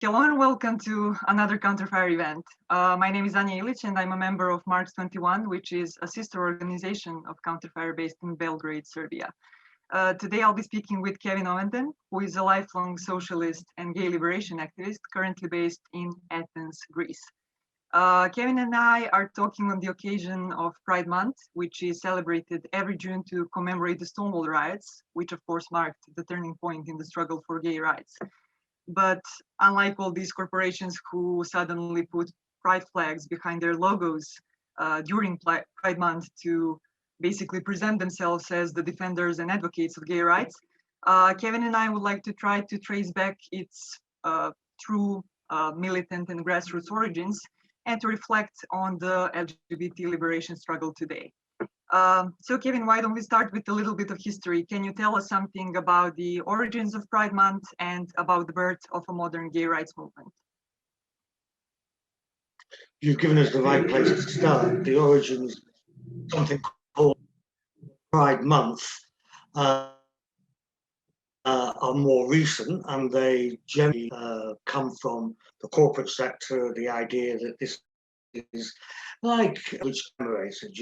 Hello and welcome to another Counterfire event. My name is Anja Ilić and I'm a member of Marks 21, which is a sister organization of Counterfire based in Belgrade, Serbia. Today I'll be speaking with Kevin Ovenden, who is a lifelong socialist and gay liberation activist currently based in Athens, Greece. Kevin and I are talking on the occasion of Pride Month, which is celebrated every June to commemorate the Stonewall riots, which of course marked the turning point in the struggle for gay rights. But unlike all these corporations who suddenly put pride flags behind their logos during Pride Month to basically present themselves as the defenders and advocates of gay rights, Kevin and I would like to try to trace back its true militant and grassroots origins and to reflect on the LGBT liberation struggle today. So Kevin, why don't we start with a little bit of history? Can you tell us something about the origins of Pride Month and about the birth of a modern gay rights movement? You've given us the right place to start. The origins of something called Pride Month are more recent, and they generally come from the corporate sector, the idea that this is like which commemorated,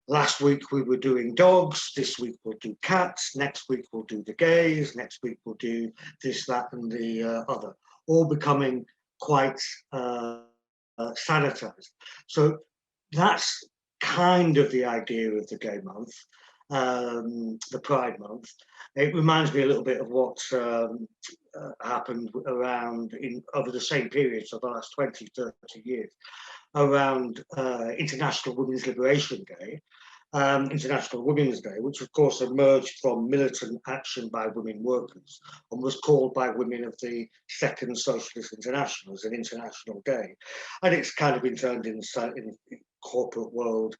last week we were doing dogs, this week we'll do cats, next week we'll do the gays, next week we'll do this, that, and the other, all becoming quite sanitized. So that's kind of the idea of the gay month, the Pride Month. It reminds me a little bit of what happened around over the same period, so the last 20, 30 years, around International Women's Liberation Day, International Women's Day, which of course emerged from militant action by women workers and was called by women of the Second Socialist International as an international day. And it's kind of been turned in corporate world,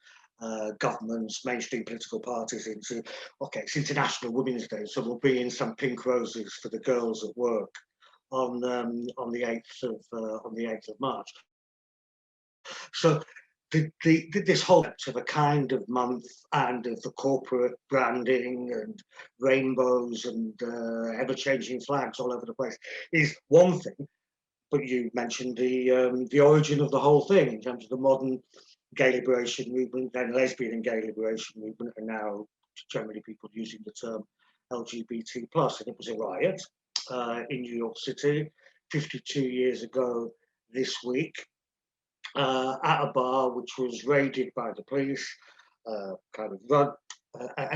governments, mainstream political parties into, okay, it's International Women's Day, so we'll bring in some pink roses for the girls at work on the 8th of March. So this whole of a kind of month and of the corporate branding and rainbows and ever-changing flags all over the place is one thing, but you mentioned the origin of the whole thing in terms of the modern gay liberation movement, then lesbian and gay liberation movement, and now generally people using the term LGBT+. And it was a riot in New York City 52 years ago this week, at a bar which was raided by the police, a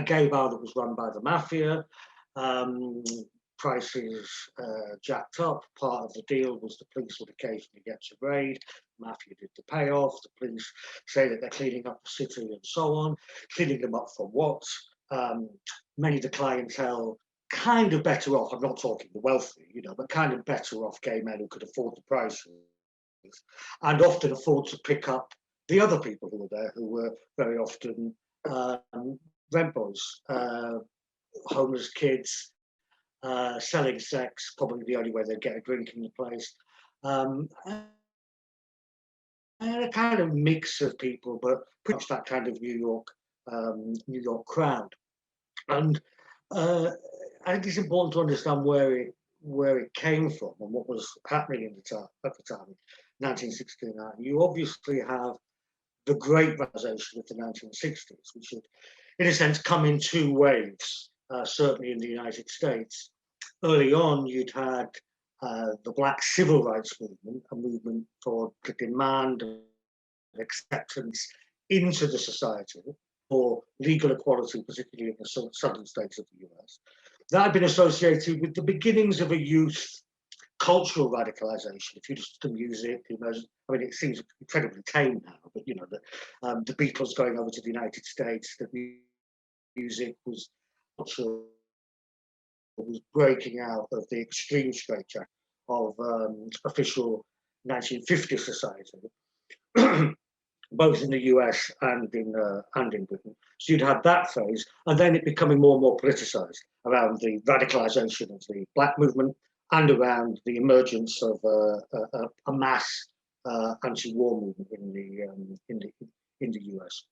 gay bar that was run by the mafia. Prices jacked up. Part of the deal was the police would occasionally get to raid. The mafia did the payoff. The police say that they're cleaning up the city and so on. Cleaning them up for what? Many of the clientele kind of better off, I'm not talking the wealthy, but kind of better off gay men who could afford the prices and often afford to pick up the other people who were there, who were very often rent boys, homeless kids, selling sex, probably the only way they'd get a drink in the place. And a kind of mix of people, but pretty much that kind of New York crowd. And I think it's important to understand where it came from and what was happening at the time, 1969. You obviously have the Great Realization of the 1960s, which had, in a sense, come in two waves, certainly in the United States. Early on, you'd had the Black Civil Rights Movement, a movement for the demand and acceptance into the society for legal equality, particularly in the southern states of the US. That had been associated with the beginnings of a youth cultural radicalization. If you listen to music, it seems incredibly tame now, but the Beatles going over to the United States, the music was breaking out of the extreme straitjacket of official 1950 society, both in the US and in Britain. So you'd have that phase, and then it becoming more and more politicized around the radicalization of the Black movement and around the emergence of a mass anti-war movement in the US.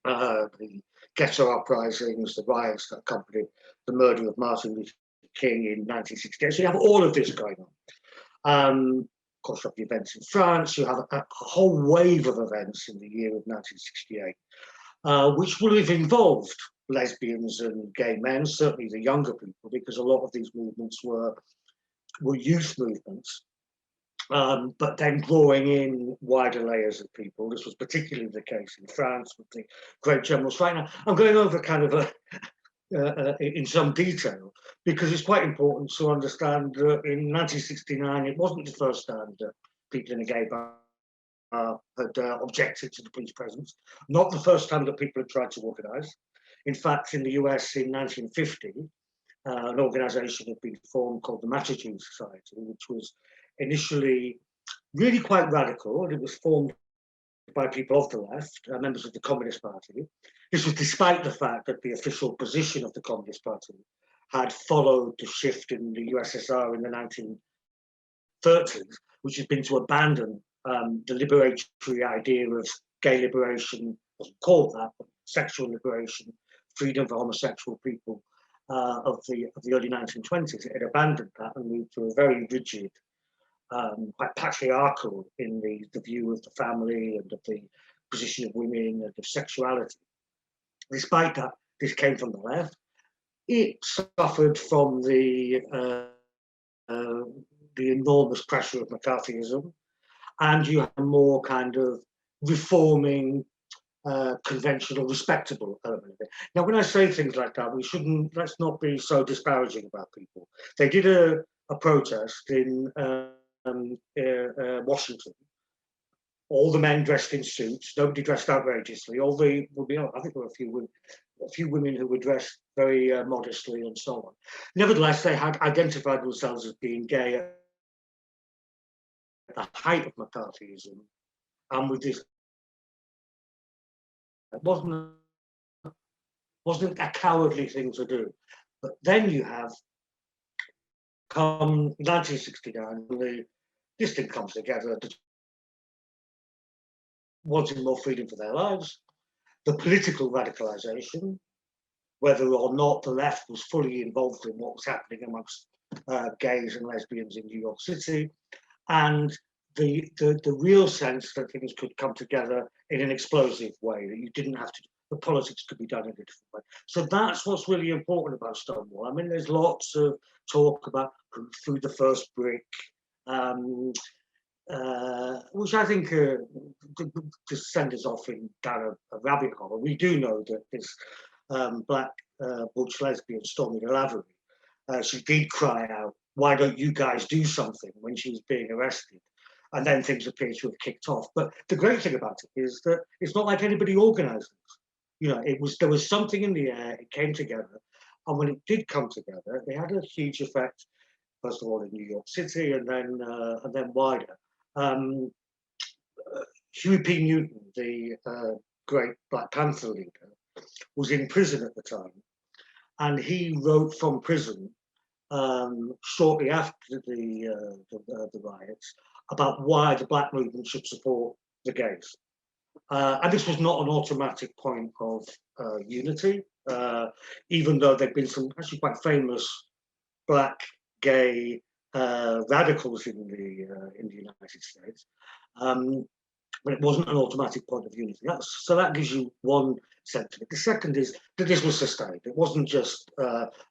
The ghetto uprisings, the riots that accompanied the murder of Martin Luther King in 1968. So you have all of this going on. Of course, you have the events in France. You have a whole wave of events in the year of 1968, which will have involved lesbians and gay men, certainly the younger people, because a lot of these movements were youth movements. But then drawing in wider layers of people. This was particularly the case in France with the great general strike. Now, I'm going over kind of in some detail because it's quite important to understand that in 1969 it wasn't the first time that people in a gay bar had objected to the police presence, not the first time that people had tried to organise. In fact, in the US in 1950, an organisation had been formed called the Mattachine Society, which was initially really quite radical, and it was formed by people of the left, members of the Communist Party. This was despite the fact that the official position of the Communist Party had followed the shift in the USSR in the 1930s, which had been to abandon the liberatory idea of gay liberation, wasn't called that, but sexual liberation, freedom for homosexual people of the early 1920s. It had abandoned that and moved to a very rigid, quite patriarchal in the view of the family and of the position of women and of sexuality. Despite that, this came from the left. It suffered from the enormous pressure of McCarthyism, and you have a more kind of reforming, conventional, respectable element of it. Now, when I say things like that, let's not be so disparaging about people. They did a protest in Washington. All the men dressed in suits, nobody dressed outrageously. I think there were a few women who were dressed very modestly and so on. Nevertheless, they had identified themselves as being gay at the height of McCarthyism, and with this, it wasn't a cowardly thing to do. But then you have come 1969, this thing comes together, wanting more freedom for their lives, the political radicalization, whether or not the left was fully involved in what was happening amongst gays and lesbians in New York City, and the real sense that things could come together in an explosive way, that you didn't have to, the politics could be done in a different way. So that's what's really important about Stonewall. I mean, there's lots of talk about who threw the first brick, which I think just send us off down a rabbit hole. We do know that this black butch lesbian, Stormy Lavery, she did cry out, "Why don't you guys do something?" when she was being arrested. And then things appear to have kicked off. But the great thing about it is that it's not like anybody organised it. You know, there was something in the air, it came together. And when it did come together, it had a huge effect, first of all in New York City and then wider. Huey P. Newton, the great Black Panther leader, was in prison at the time. And he wrote from prison shortly after the riots about why the black movement should support the gays. And this was not an automatic point of unity, even though there'd been some actually quite famous black gay radicals in the United States. But it wasn't an automatic point of unity. So that gives you one sense of it. The second is that this was sustained. It wasn't just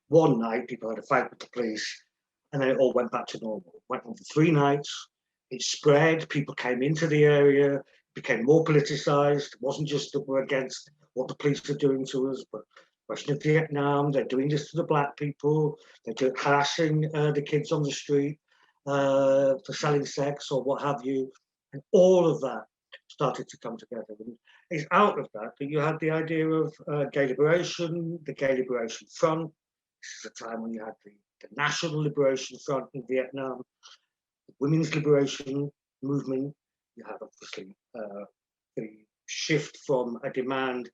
one night, people had a fight with the police, and then it all went back to normal. It went on for 3 nights, it spread, people came into the area, became more politicized. It wasn't just that we're against what the police are doing to us, but question of Vietnam, they're doing this to the black people, they're harassing the kids on the street for selling sex or what have you. And all of that started to come together. And it's out of that you had the idea of gay liberation, the Gay Liberation Front. This is a time when you had the National Liberation Front in Vietnam, the Women's Liberation Movement. You have obviously the shift from a demand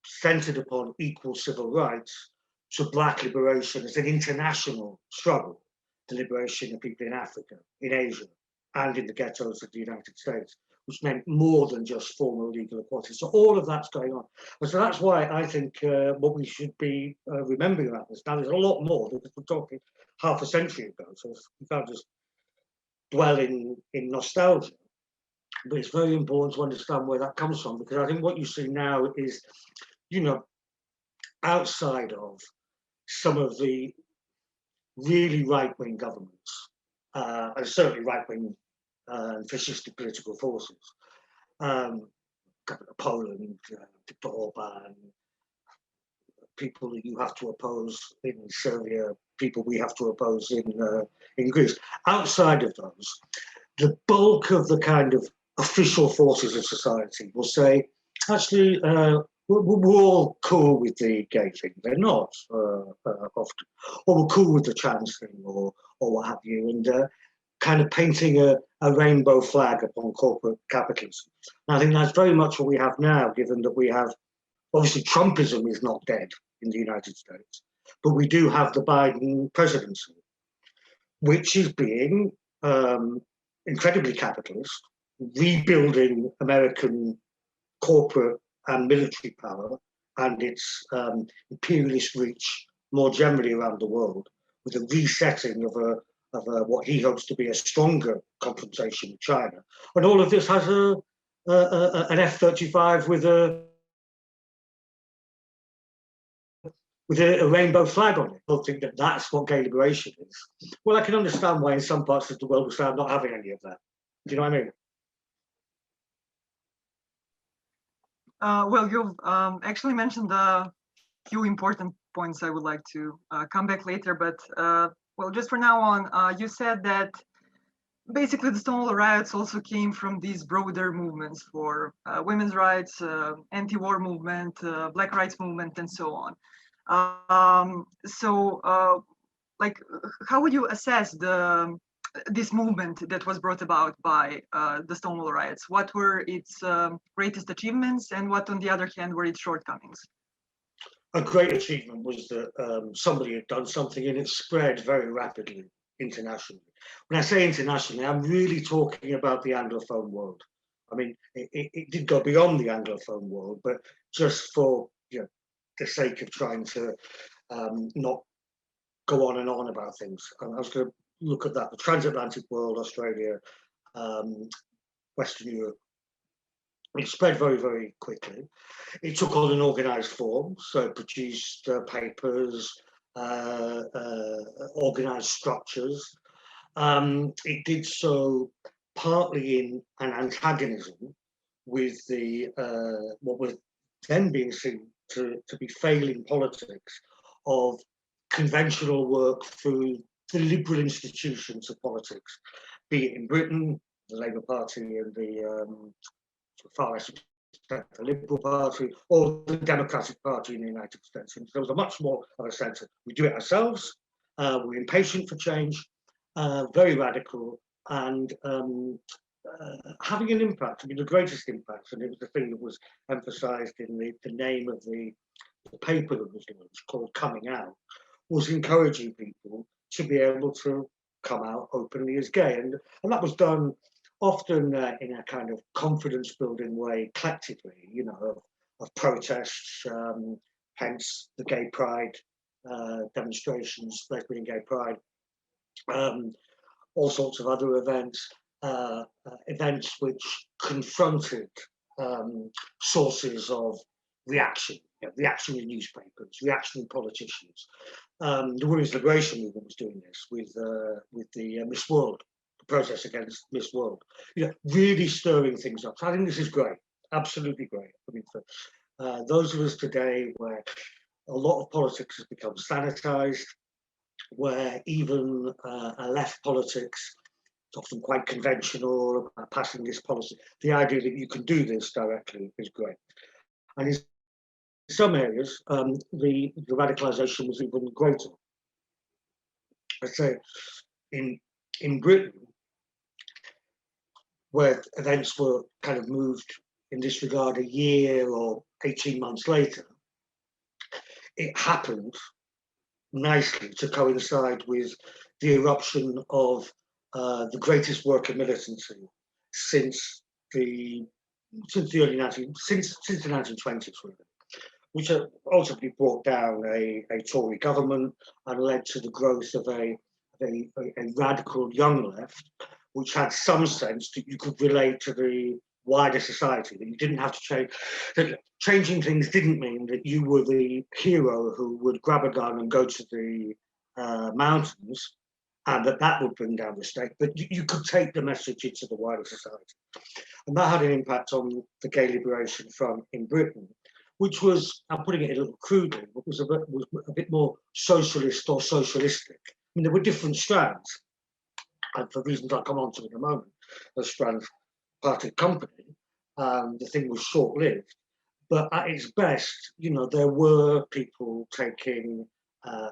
centered upon equal civil rights to black liberation as an international struggle, the liberation of people in Africa, in Asia, and in the ghettos of the United States, which meant more than just formal legal equality. So all of that's going on. And so that's why I think what we should be remembering about this. Now, there's a lot more because we're talking half a century ago, so you can't just dwell in nostalgia, but it's very important to understand where that comes from, because I think what you see now is, you know, outside of some of the really right-wing governments, and certainly right-wing and fascistic political forces, Poland, Viktor Orban, people that you have to oppose in Serbia, people we have to oppose in Greece. Outside of those, the bulk of the kind of official forces of society will say, actually, we're all cool with the gay thing. They're not often, or we're cool with the trans thing, or what have you, and kind of painting a rainbow flag upon corporate capitalism. And I think that's very much what we have now, given that we have, obviously, Trumpism is not dead in the United States, but we do have the Biden presidency, which is being incredibly capitalist, rebuilding American corporate and military power and its imperialist reach more generally around the world, with a resetting of what he hopes to be a stronger confrontation with China. And all of this has an F-35 with a rainbow flag on it. I don't think that that's what gay liberation is. Well, I can understand why in some parts of the world we say, I'm not having any of that. Do you know what I mean? Well, you've actually mentioned a few important points I would like to come back later, but well, just for now on, you said that basically the Stonewall riots also came from these broader movements for women's rights, anti-war movement, Black rights movement, and so on. Like, how would you assess this movement that was brought about by the Stonewall riots? What were its greatest achievements, and what, on the other hand, were its shortcomings? A great achievement was that somebody had done something and it spread very rapidly internationally. When I say internationally, I'm really talking about the Anglophone world. I mean, it did go beyond the Anglophone world, but just for the sake of trying to not go on and on about things, I was going to look at that: the transatlantic world, Australia, Western Europe. It spread very, very quickly. It took on an organised form, so it produced papers, organised structures. It did so partly in an antagonism with the what was then being seen to be failing politics of conventional work through the liberal institutions of politics, be it in Britain, the Labour Party and the far less extent the Liberal Party, or the Democratic Party in the United States. And there was a much more of a sense of we do it ourselves, we're impatient for change, very radical, and having an impact. I mean, the greatest impact, and it was the thing that was emphasised in the name of the paper that was launched, called Coming Out, was encouraging people to be able to come out openly as gay. And that was done often in a kind of confidence-building way, collectively, of protests, hence the gay pride demonstrations, lesbian gay pride, all sorts of other events, events which confronted sources of reaction, reaction in newspapers, reaction in politicians. The women's liberation movement was doing this with the Miss World, the protest against Miss World, really stirring things up. So I think this is great, absolutely great. I mean, for those of us today where a lot of politics has become sanitized, where even a left politics, it's often quite conventional about passing this policy, the idea that you can do this directly is great. And in some areas, the radicalization was even greater. I'd say in Britain, where events were kind of moved in this regard a year or 18 months later, it happened nicely to coincide with the eruption of the greatest worker militancy since the early 1920s, really, which ultimately brought down a Tory government and led to the growth of a radical young left, which had some sense that you could relate to the wider society, that you didn't have to change. That changing things didn't mean that you were the hero who would grab a gun and go to the mountains, and that would bring down the state, but you could take the message into the wider society. And that had an impact on the Gay Liberation Front in Britain, which was, I'm putting it a little crudely, but was a bit more socialist or socialistic. I mean, there were different strands, and for reasons I'll come on to in a moment, the strands parted company. The thing was short-lived, but at its best, you know, there were people taking a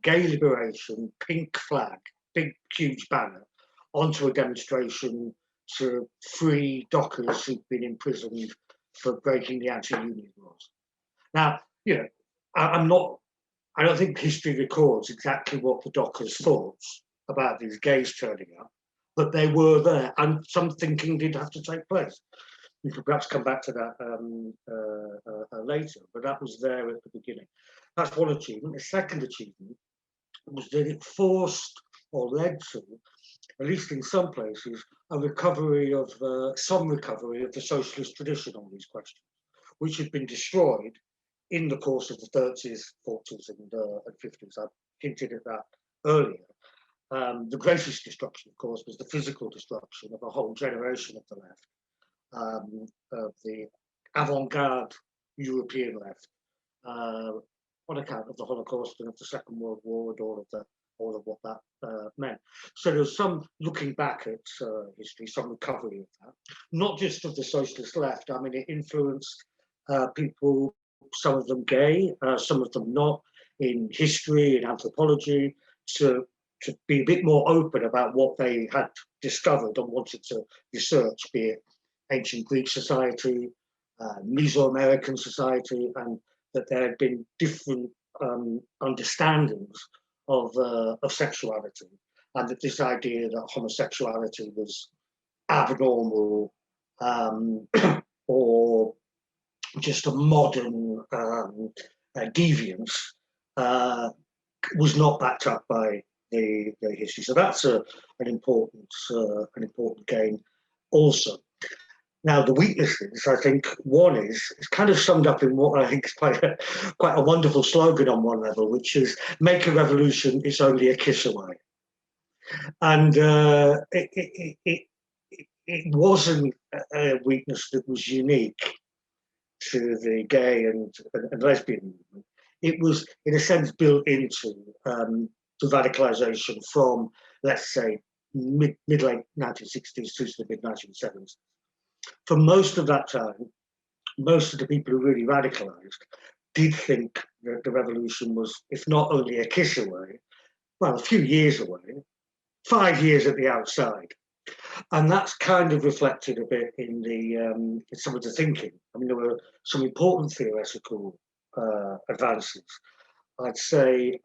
gay liberation pink flag, big, huge banner, onto a demonstration to free dockers who've been imprisoned for breaking the anti-union laws. Now, you know, I don't think history records exactly what the dockers thought about these gays turning up, but they were there, and some thinking did have to take place. We could perhaps come back to that later, but that was there at the beginning. That's one achievement. The second achievement was that it forced or led to, at least in some places, a recovery of some recovery of the socialist tradition on these questions, which had been destroyed in the course of the 30s, 40s, and 50s. I hinted at that earlier. The greatest destruction, of course, was the physical destruction of a whole generation of the left, of the avant-garde European left, on account of the Holocaust and of the Second World War and all of what that meant. So there's some looking back at history, some recovery of that, not just of the socialist left. I mean, it influenced people, some of them gay, some of them not, in history, in anthropology, to be a bit more open about what they had discovered and wanted to research, be it ancient Greek society, Mesoamerican society, and that there had been different understandings of sexuality, and that this idea that homosexuality was abnormal or just a modern deviance was not backed up by the history. So that's an important gain also. Now, the weaknesses, I think, one is, it's kind of summed up in what I think is quite a wonderful slogan on one level, which is, make a revolution, it's only a kiss away. And it wasn't a weakness that was unique to the gay and lesbian movement. It was, in a sense, built into the radicalization from, let's say, mid-late 1960s to the mid-1970s. For most of that time, most of the people who really radicalized did think that the revolution was, if not only a kiss away, well, a few years away, 5 years at the outside. And that's kind of reflected a bit in in some of the thinking. I mean, there were some important theoretical advances. I'd say,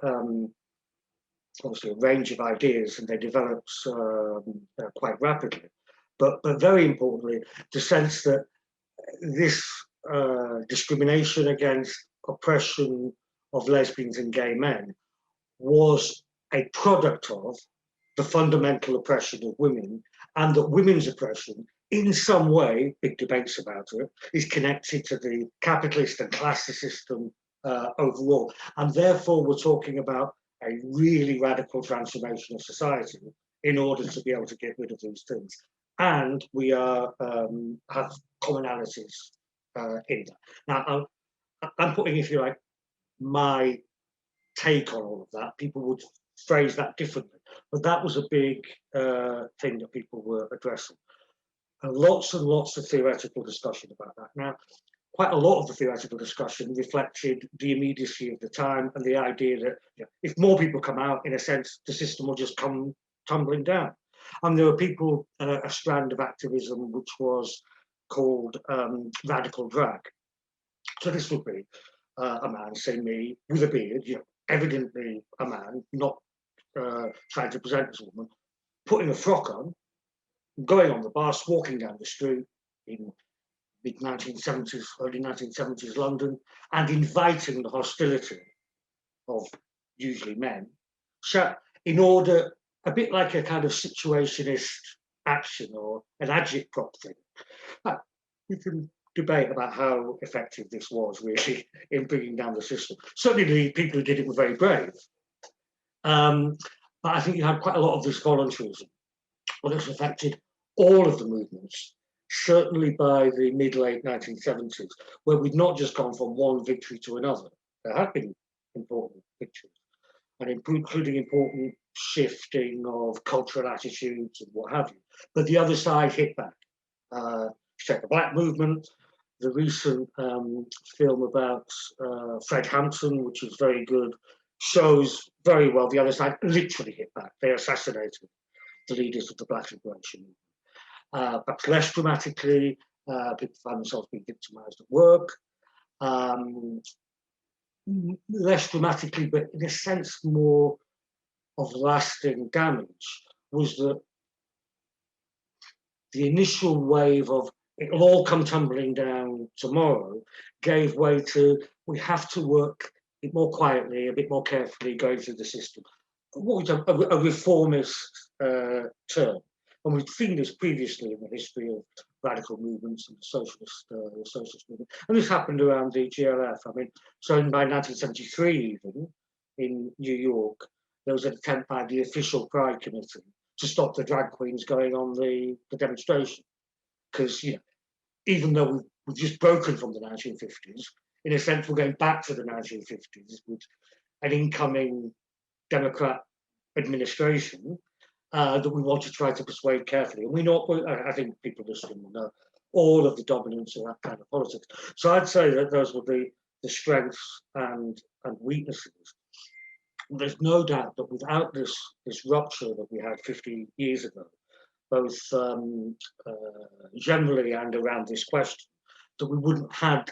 obviously, a range of ideas, and they developed quite rapidly. But very importantly, the sense that this discrimination against oppression of lesbians and gay men was a product of the fundamental oppression of women, and that women's oppression, in some way, big debates about it, is connected to the capitalist and classist system overall. And therefore, we're talking about a really radical transformation of society in order to be able to get rid of these things. And we have commonalities in that. Now, I'm putting, if you like, my take on all of that. People would phrase that differently, but that was a big thing that people were addressing. And lots of theoretical discussion about that. Now, quite a lot of the theoretical discussion reflected the immediacy of the time and the idea that, you know, if more people come out, in a sense, the system will just come tumbling down. And there were people, a strand of activism which was called radical drag. So this would be a man, say me, with a beard, you know, evidently a man, not trying to present as a woman, putting a frock on, going on the bus, walking down the street in mid-1970s, early 1970s London, and inviting the hostility of usually men, in order, a bit like a kind of situationist action or an agitprop thing. We can debate about how effective this was really in bringing down the system. Certainly the people who did it were very brave. But I think you had quite a lot of this voluntarism. Well, it's affected all of the movements, certainly by the mid-late 1970s, where we'd not just gone from one victory to another. There had been important victories, and including important shifting of cultural attitudes and what have you. But the other side hit back. Check the Black Movement, the recent film about Fred Hampton, which is very good, shows very well the other side literally hit back. They assassinated the leaders of the Black Liberation Movement. Perhaps less dramatically, people find themselves being victimized at work. Less dramatically, but in a sense more of lasting damage, was that the initial wave of it'll all come tumbling down tomorrow gave way to we have to work a bit more quietly, a bit more carefully going through the system. What a reformist term. And we've seen this previously in the history of radical movements and the socialist movement. And this happened around the GLF. I mean, so by 1973 even, in New York, there was an attempt by the official Pride Committee to stop the drag queens going on the demonstration. Because, you know, even though we've just broken from the 1950s, in a sense, we're going back to the 1950s with an incoming Democrat administration that we want to try to persuade carefully. And we know, I think people listening will know all of the dominance of that kind of politics. So I'd say that those were the strengths and weaknesses. There's no doubt that without this rupture that we had 50 years ago, both generally and around this question, that we wouldn't have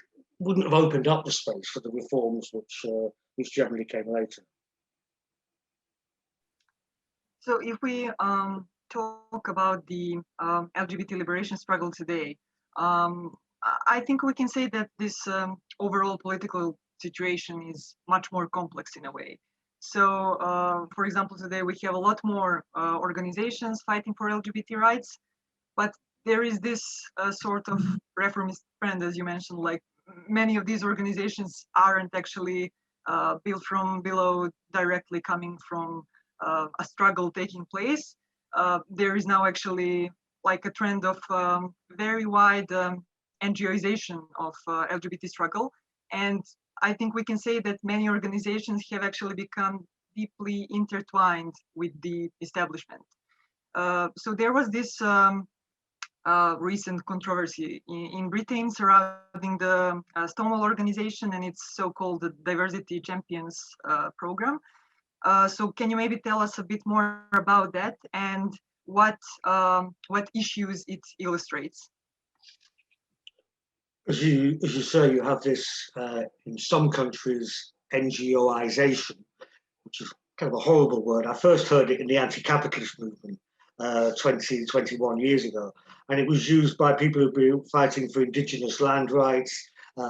opened up the space for the reforms which generally came later. So if we talk about the LGBT liberation struggle today, I think we can say that this overall political situation is much more complex in a way. So, for example, today we have a lot more organizations fighting for LGBT rights, but there is this sort of reformist trend, as you mentioned, like many of these organizations aren't actually built from below, directly coming from a struggle taking place. There is now actually like a trend of very wide NGOization of LGBT struggle. And I think we can say that many organizations have actually become deeply intertwined with the establishment. So there was this recent controversy in Britain surrounding the Stonewall organization and its so-called Diversity Champions program. So can you maybe tell us a bit more about that and what issues it illustrates? As you say, you have this in some countries NGOization, which is kind of a horrible word. I first heard it in the anti-capitalist movement 21 years ago, and it was used by people who've been fighting for indigenous land rights,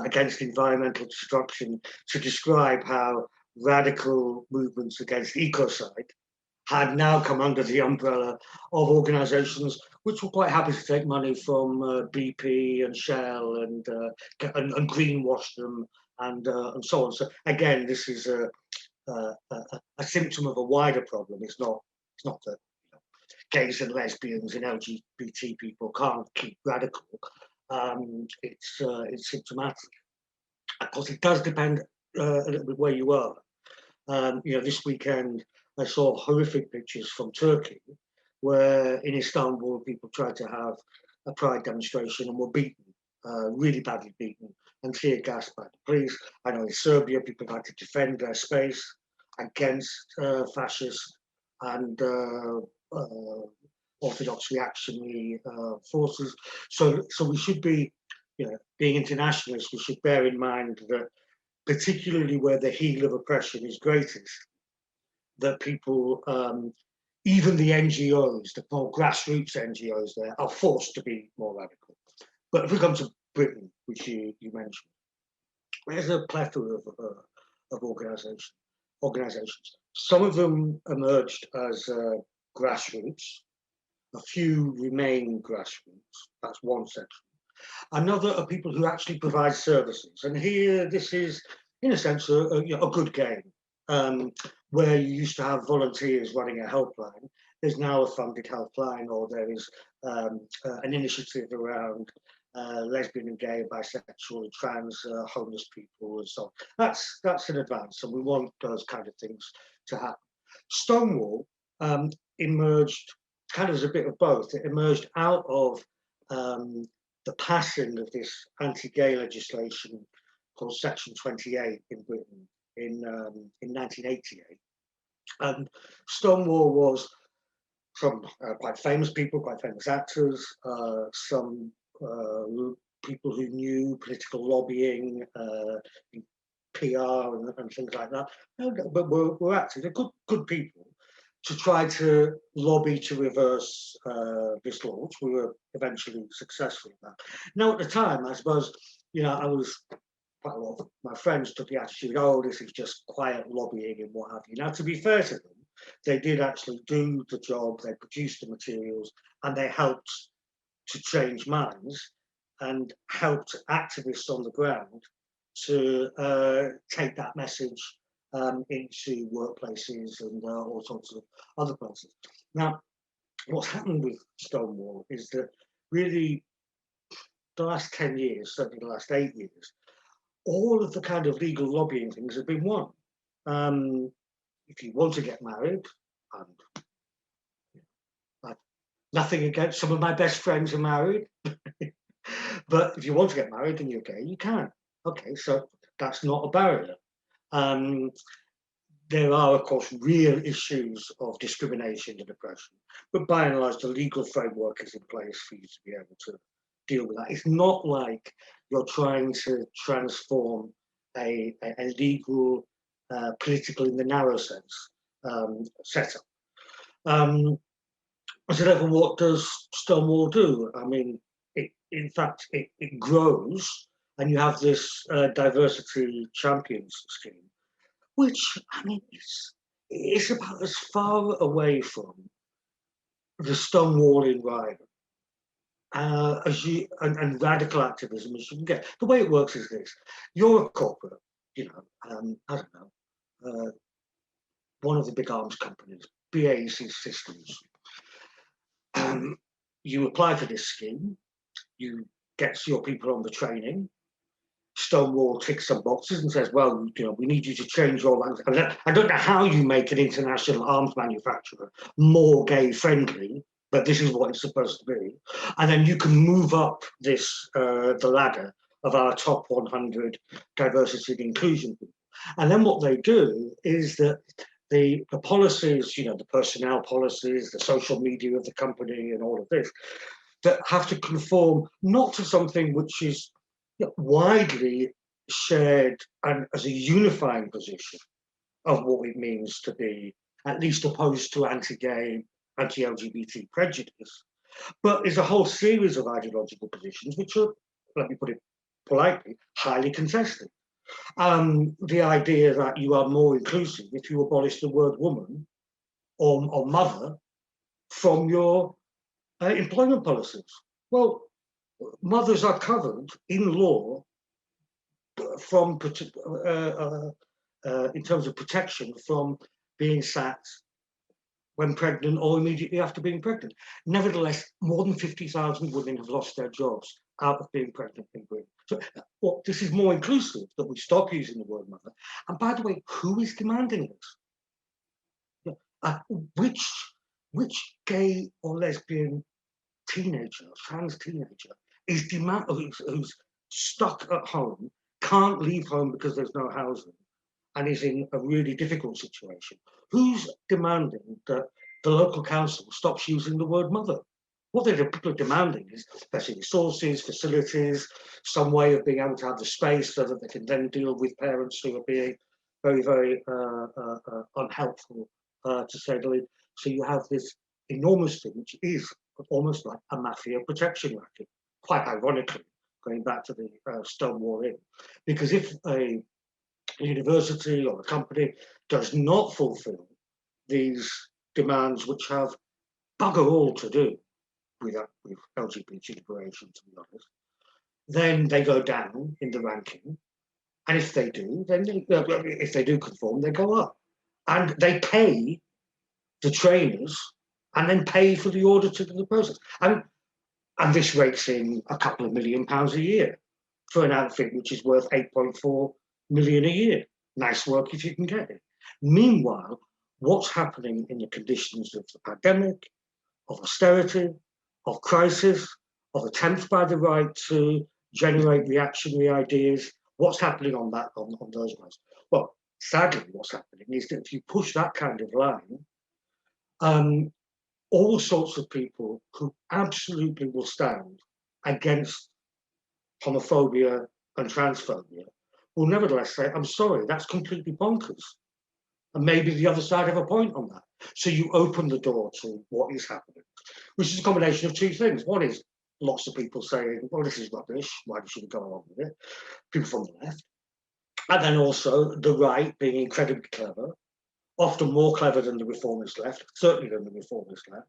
against environmental destruction, to describe how radical movements against ecocide had now come under the umbrella of organizations which were quite happy to take money from BP and Shell and greenwash them and so on. So again, this is a symptom of a wider problem. It's not that gays and lesbians and LGBT people can't keep radical. It's symptomatic. Of course, it does depend a little bit where you are. This weekend I saw horrific pictures from Turkey, where in Istanbul people tried to have a pride demonstration and were beaten, really badly beaten, and tear gassed by the police. I know in Serbia people had to defend their space against fascist and orthodox reactionary forces. So we should be, being internationalists, we should bear in mind that particularly where the heel of oppression is greatest, that people, even the NGOs, the more grassroots NGOs there, are forced to be more radical. But if we come to Britain, which you mentioned, there's a plethora of organizations. Some of them emerged as grassroots, A few remain grassroots. That's one section. Another are people who actually provide services. And here, this is, in a sense, a good game. Where you used to have volunteers running a helpline, there's now a funded helpline, or there is an initiative around lesbian and gay, bisexual and trans homeless people and so on. That's an advance, and we want those kind of things to happen. Stonewall emerged kind of as a bit of both. It emerged out of the passing of this anti-gay legislation called Section 28 in Britain in 1988. And Stonewall was from quite famous people, quite famous actors, some people who knew political lobbying, PR and things like that, but were active. They're good people to try to lobby to reverse this law, which we were eventually successful at that. Now, at the time, I suppose, I was, quite a lot of my friends took the attitude, oh, this is just quiet lobbying and what have you. Now, to be fair to them, they did actually do the job, they produced the materials, and they helped to change minds and helped activists on the ground to take that message into workplaces and all sorts of other places. Now, what's happened with Stonewall is that really the last 10 years, certainly the last 8 years, all of the kind of legal lobbying things have been won. If you want to get married, and nothing against, some of my best friends are married, but if you want to get married and you're gay, you can. Okay, so that's not a barrier. There are, of course, real issues of discrimination and oppression, but by and large, the legal framework is in place for you to be able to deal with that. It's not like you're trying to transform a legal, political, in the narrow sense, setup. So therefore, what does Stonewall do? I mean, in fact, it grows, and you have this diversity champions scheme, which, I mean, it's about as far away from the stonewalling riot and radical activism as you can get. The way it works is this: you're a corporate, I don't know, one of the big arms companies, BAC Systems. You apply for this scheme, you get your people on the training. Stonewall ticks some boxes and says, well, we need you to change your language. I don't know how you make an international arms manufacturer more gay friendly, but this is what it's supposed to be. And then you can move up the ladder of our top 100 diversity and inclusion people. And then what they do is that the policies, the personnel policies, the social media of the company and all of this, that have to conform not to something which is widely shared and as a unifying position of what it means to be at least opposed to anti-gay, anti-LGBT prejudice, but is a whole series of ideological positions which are, let me put it politely, highly contested. The idea that you are more inclusive if you abolish the word woman or mother from your employment policies. Well, mothers are covered in law from in terms of protection from being sacked when pregnant or immediately after being pregnant. Nevertheless, more than 50,000 women have lost their jobs out of being pregnant in Britain. So this is more inclusive, that we stop using the word mother. And by the way, who is demanding this? Which gay or lesbian teenager, trans teenager, is who's stuck at home, can't leave home because there's no housing, and is in a really difficult situation? Who's demanding that the local council stops using the word mother? What they're demanding is better resources, facilities, some way of being able to have the space so that they can then deal with parents who are being very, very unhelpful, to say the least. So you have this enormous thing, which is almost like a mafia protection racket, quite ironically, going back to the Stonewall Inn. Because if a university or a company does not fulfill these demands, which have bugger all to do with LGBT liberation, to be honest, then they go down in the ranking. And if they do, if they do conform, they go up. And they pay the trainers and then pay for the auditing of the process. And this rakes in a couple of £1 million a year for an outfit which is worth 8.4 million a year. Nice work if you can get it. Meanwhile, what's happening in the conditions of the pandemic, of austerity, of crisis, of attempts by the right to generate reactionary ideas, what's happening on those lines? Well, sadly, what's happening is that if you push that kind of line, all sorts of people who absolutely will stand against homophobia and transphobia will nevertheless say, I'm sorry, that's completely bonkers. And maybe the other side have a point on that. So you open the door to what is happening, which is a combination of two things. One is lots of people saying, well, this is rubbish, why should we go along with it? People from the left. And then also the right being incredibly clever, often more clever than the reformist left, certainly than the reformist left,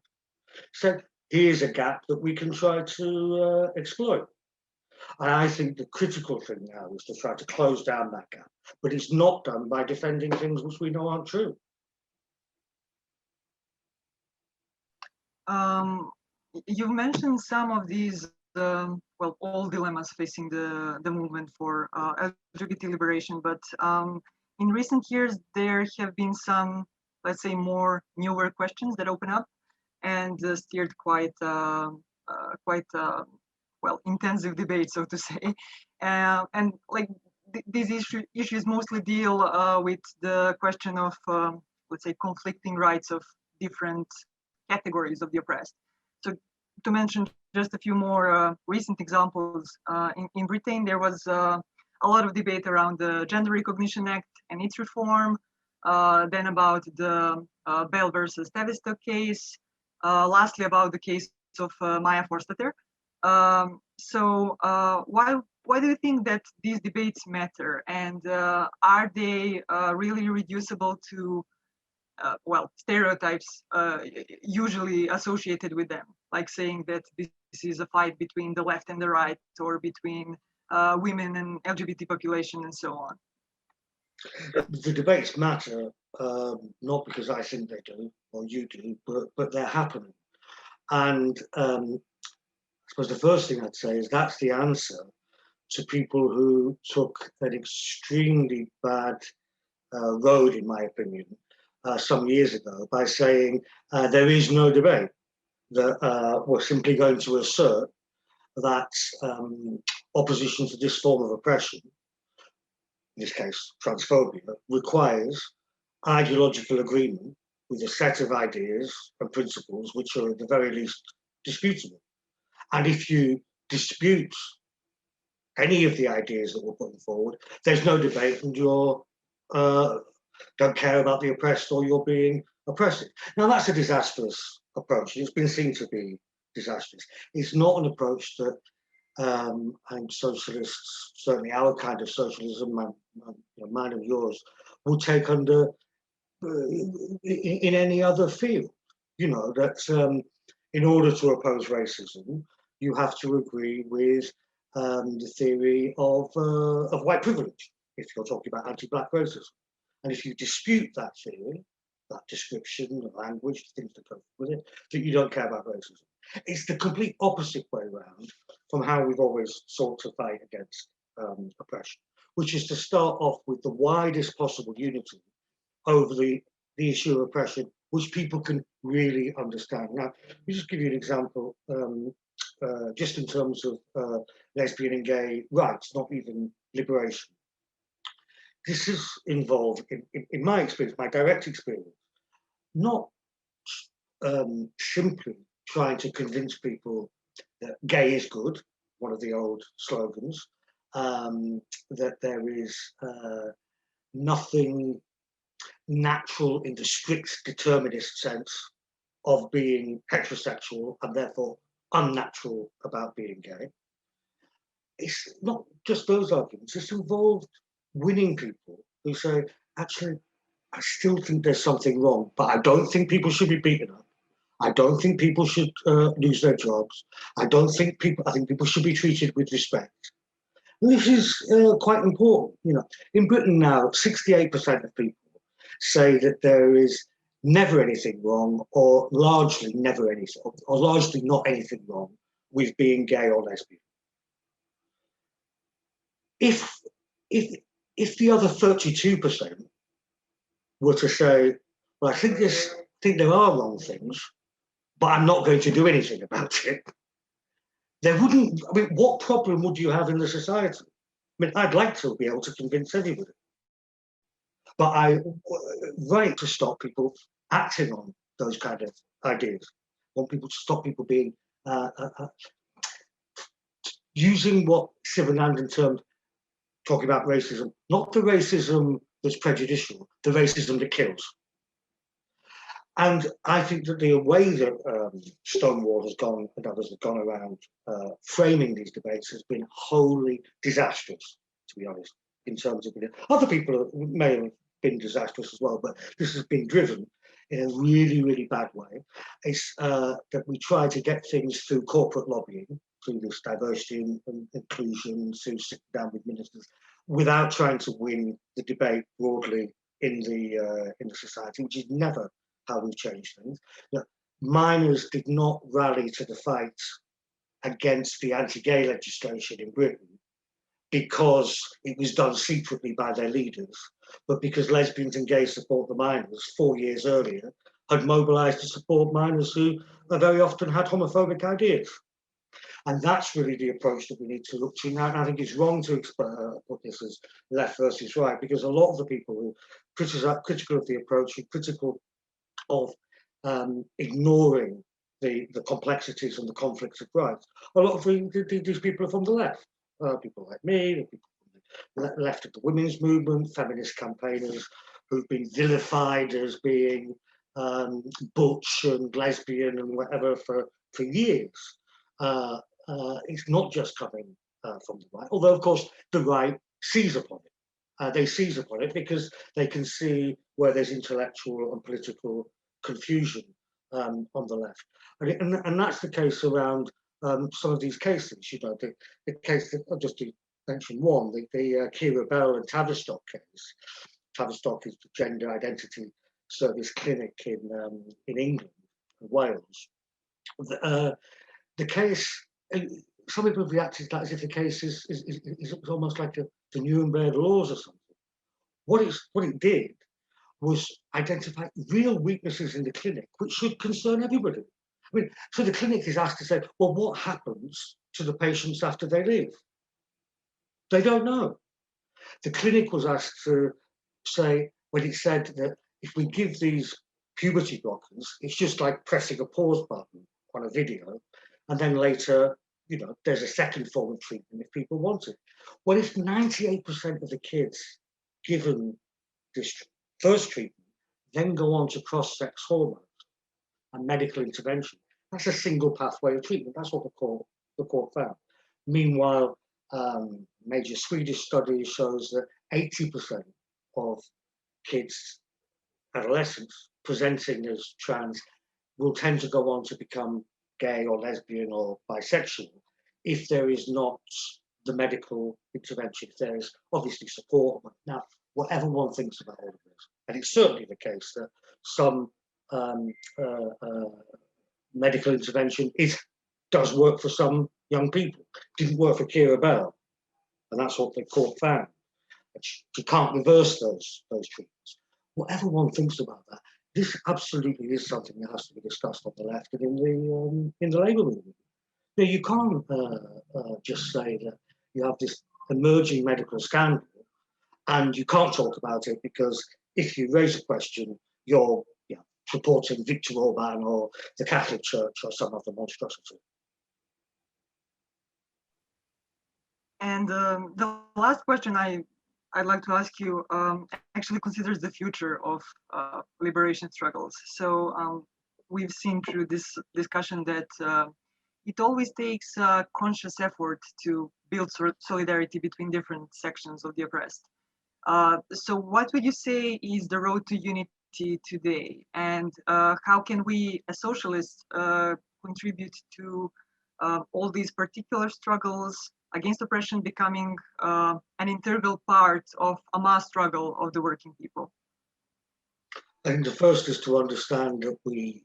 said, here's a gap that we can try to exploit. And I think the critical thing now is to try to close down that gap. But it's not done by defending things which we know aren't true. You've mentioned some of these, well, all dilemmas facing the movement for LGBT liberation, but in recent years, there have been some, let's say, more newer questions that open up and steered quite well, intensive debate, so to say. And like these issues mostly deal with the question of, let's say, conflicting rights of different categories of the oppressed. So to mention just a few more recent examples, in Britain, there was a lot of debate around the Gender Recognition Act and its reform, then about the Bell versus Tavistock case, lastly about the case of Maya Forstater. So why do you think that these debates matter, and are they really reducible to well, stereotypes usually associated with them, like saying that this is a fight between the left and the right, or between women and LGBT population and so on? The debates matter, not because I think they do, or you do, but they're happening. And I suppose the first thing I'd say is that's the answer to people who took an extremely bad road, in my opinion, some years ago by saying there is no debate, that we're simply going to assert that opposition to this form of oppression, in this case transphobia, requires ideological agreement with a set of ideas and principles which are at the very least disputable. And if you dispute any of the ideas that we're putting forward, there's no debate and you're don't care about the oppressed or you're being oppressive. Now that's a disastrous approach. It's been seen to be disastrous. It's not an approach that and socialists, certainly our kind of socialism, mine and yours, would take under in any other field. You know, that in order to oppose racism, you have to agree with the theory of white privilege, if you're talking about anti-black racism. And if you dispute that theory, that description, the language, the things that go with it, that you don't care about racism. It's the complete opposite way around from how we've always sought to fight against oppression, which is to start off with the widest possible unity over the issue of oppression, which people can really understand. Now, let me just give you an example, just in terms of lesbian and gay rights, not even liberation. This is involved, in my experience, my direct experience, not simply trying to convince people that gay is good, one of the old slogans, that there is nothing natural in the strict determinist sense of being heterosexual and therefore unnatural about being gay. It's not just those arguments, it's involved winning people who say, actually, I still think there's something wrong, but I don't think people should be beaten up. I don't think people should lose their jobs. I think people should be treated with respect. And this is quite important. In Britain now, 68% of people say that there is never anything wrong, or largely never anything, or largely not anything wrong with being gay or lesbian. If the other 32% were to say, well, I think there are wrong things, but I'm not going to do anything about it, there wouldn't, what problem would you have in the society? I'd like to be able to convince everybody, but I right to stop people acting on those kind of ideas. I want people to stop people being using what Sivanandan termed, talking about racism, not the racism that's prejudicial, the racism that kills. And I think that the way that Stonewall has gone and others have gone around framing these debates has been wholly disastrous, to be honest, in terms of other people may have been disastrous as well, but this has been driven in a really, really bad way. It's that we try to get things through corporate lobbying, through this diversity and inclusion, through sitting down with ministers, without trying to win the debate broadly in the society, which is never how we've changed things. Minors did not rally to the fight against the anti-gay legislation in Britain because it was done secretly by their leaders, but because lesbians and gays support the minors 4 years earlier had mobilised to support minors who very often had homophobic ideas. And that's really the approach that we need to look to now. I think it's wrong to put this as left versus right, because a lot of the people who are critical of the approach are critical of ignoring the complexities and the conflicts of rights. A lot of these people are from the left, people like me, people from the left of the women's movement, feminist campaigners who've been vilified as being butch and lesbian and whatever for years. It's not just coming from the right, although of course the right seize upon it. They seize upon it because they can see where there's intellectual and political confusion on the left, and that's the case around some of these cases. The case that I'll just mention one, the Kira Bell and Tavistock case. Tavistock is the gender identity service clinic in England and Wales. The case, some people have reacted to that as if the case is almost like the Nuremberg laws or something. What it did was identify real weaknesses in the clinic, which should concern everybody. So the clinic is asked to say, well, what happens to the patients after they leave? They don't know. The clinic was asked to say, when it said that if we give these puberty blockers, it's just like pressing a pause button on a video, and then later, there's a second form of treatment if people want it. Well, if 98% of the kids given this first treatment then go on to cross-sex hormones and medical intervention, that's a single pathway of treatment. That's what the court found. Meanwhile, major Swedish study shows that 80% of kids, adolescents presenting as trans will tend to go on to become gay or lesbian or bisexual if there is not the medical intervention, if there is obviously support. Now, whatever one thinks about all of this, and it's certainly the case that some medical intervention does work for some young people. Didn't work for Kira Bell, and that's what the court found. You can't reverse those treatments. Whatever one thinks about that, this absolutely is something that has to be discussed on the left and in the Labour movement. Now, you can't just say that you have this emerging medical scandal and you can't talk about it because if you raise a question, you're supporting Viktor Orban or the Catholic Church or some other monstrosity. And the last question I'd like to ask you actually considers the future of liberation struggles. So we've seen through this discussion that it always takes a conscious effort to build solidarity between different sections of the oppressed. So what would you say is the road to unity unity today, and how can we as socialists contribute to all these particular struggles against oppression becoming an integral part of a mass struggle of the working people? I think the first is to understand that we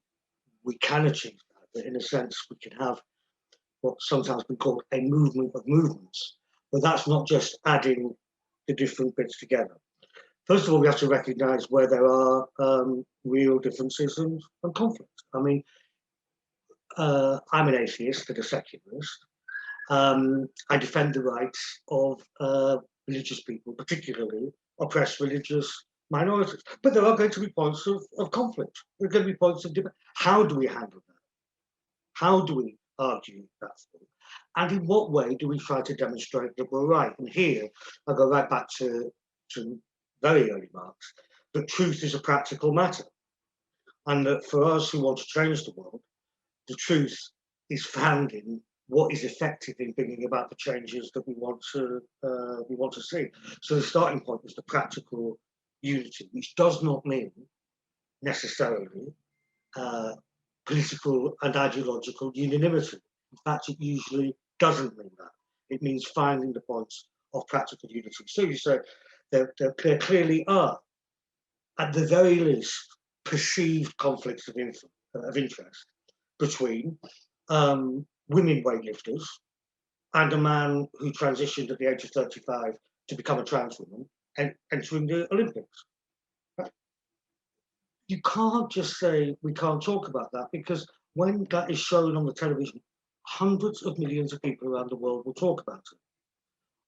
can achieve that in a sense we can have what's sometimes been called a movement of movements, but that's not just adding the different bits together. First of all, we have to recognize where there are real differences and conflicts. I mean, I'm an atheist and a secularist. I defend the rights of religious people, particularly oppressed religious minorities. But there are going to be points of conflict. There are going to be points of debate. How do we handle that? How do we argue that thing? And in what way do we try to demonstrate that we're right? And here, I go right back to very early Marx, that truth is a practical matter. And that for us who want to change the world, the truth is found in what is effective in bringing about the changes that we want to see. So the starting point is the practical unity, which does not mean necessarily political and ideological unanimity. In fact, it usually doesn't mean that. It means finding the points of practical unity. So you say there clearly are, at the very least, perceived conflicts of interest between women weightlifters and a man who transitioned at the age of 35 to become a trans woman and entering the Olympics. You can't just say we can't talk about that, because when that is shown on the television, hundreds of millions of people around the world will talk about it,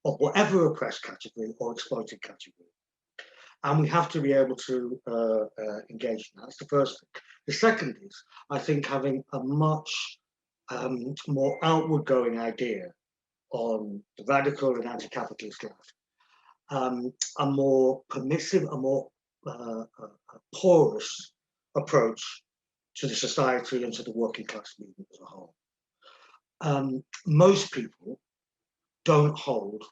of whatever oppressed category or exploited category. And we have to be able to engage in that. That's the first thing. The second is, I think, having a much more outward-going idea on the radical and anti-capitalist left, a more permissive, a more porous approach to the society and to the working class movement as a whole. Most people don't hold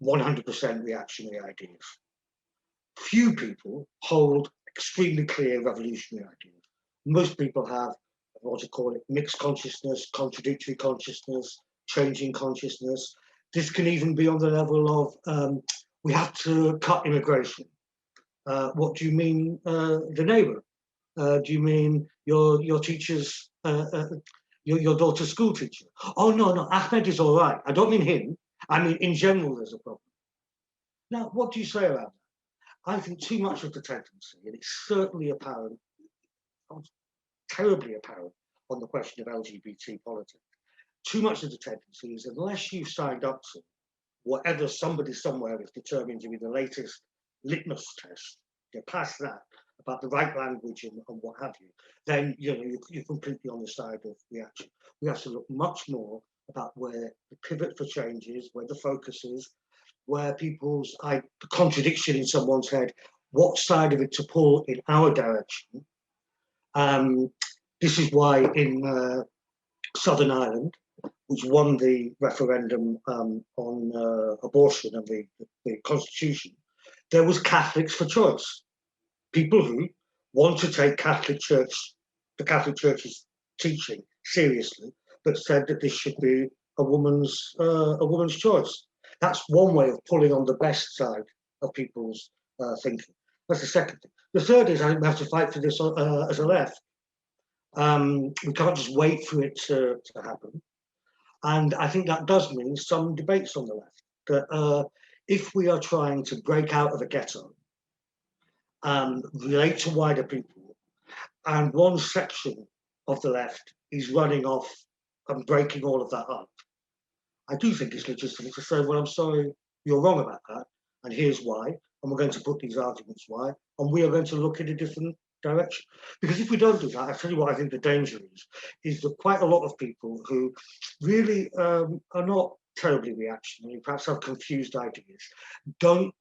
100% reactionary ideas. Few people hold extremely clear revolutionary ideas. Most people have, I want to call it, mixed consciousness, contradictory consciousness, changing consciousness. This can even be on the level of we have to cut immigration. What do you mean, the neighbour? Do you mean your teacher's, your daughter's school teacher? Oh, no, Ahmed is all right. I don't mean him. I mean, in general, there's a problem. Now, what do you say about that? I think too much of the tendency, and it's certainly apparent, terribly apparent on the question of LGBT politics, too much of the tendency is, unless you've signed up to whatever somebody somewhere is determined to be the latest litmus test, you're past that, about the right language and what have you, then you're completely on the side of reaction. We have to look much more about where the pivot for change is, where the focus is, where people's the contradiction in someone's head, what side of it to pull in our direction. This is why in Southern Ireland, which won the referendum on abortion and the constitution, there was Catholics for choice. People who want to take the Catholic Church's teaching seriously, but said that this should be a woman's choice. That's one way of pulling on the best side of people's thinking. That's the second thing. The third is, I think we have to fight for this as a left. We can't just wait for it to happen. And I think that does mean some debates on the left. That if we are trying to break out of a ghetto, relate to wider people, and one section of the left is running off and breaking all of that up, I do think it's legitimate to say, well, I'm sorry, you're wrong about that, and here's why, and we're going to put these arguments why, and we are going to look in a different direction. Because if we don't do that, I tell you what I think the danger is that quite a lot of people who really are not terribly reactionary, perhaps have confused ideas, don't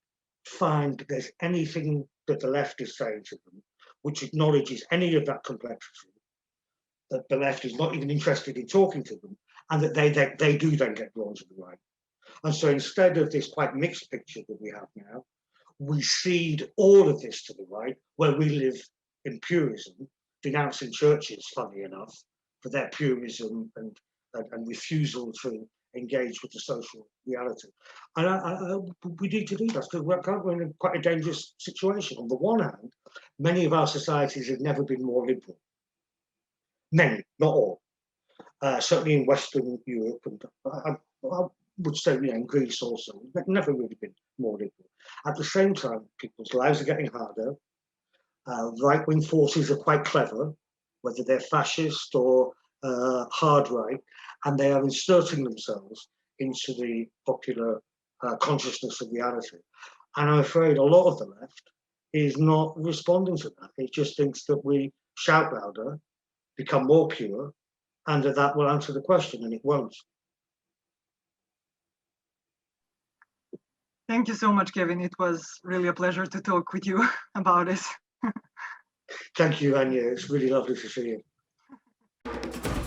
find that there's anything that the left is saying to them which acknowledges any of that complexity, that the left is not even interested in talking to them, and that they do then get drawn to the right. And so instead of this quite mixed picture that we have now, we cede all of this to the right, where we live in purism, denouncing churches, funny enough, for their purism and refusal to engage with the social reality. And we need to do that because we're in quite a dangerous situation. On the one hand, many of our societies have never been more liberal. Many, not all. Certainly in Western Europe, and I would say in Greece also, they've never really been more liberal. At the same time, people's lives are getting harder. Right-wing forces are quite clever, whether they're fascist or hard right, and they are inserting themselves into the popular consciousness of reality. And I'm afraid a lot of the left is not responding to that. It just thinks that we shout louder, become more pure, and that will answer the question, and it won't. Thank you so much, Kevin. It was really a pleasure to talk with you about this. Thank you, Anja. It's really lovely to see you.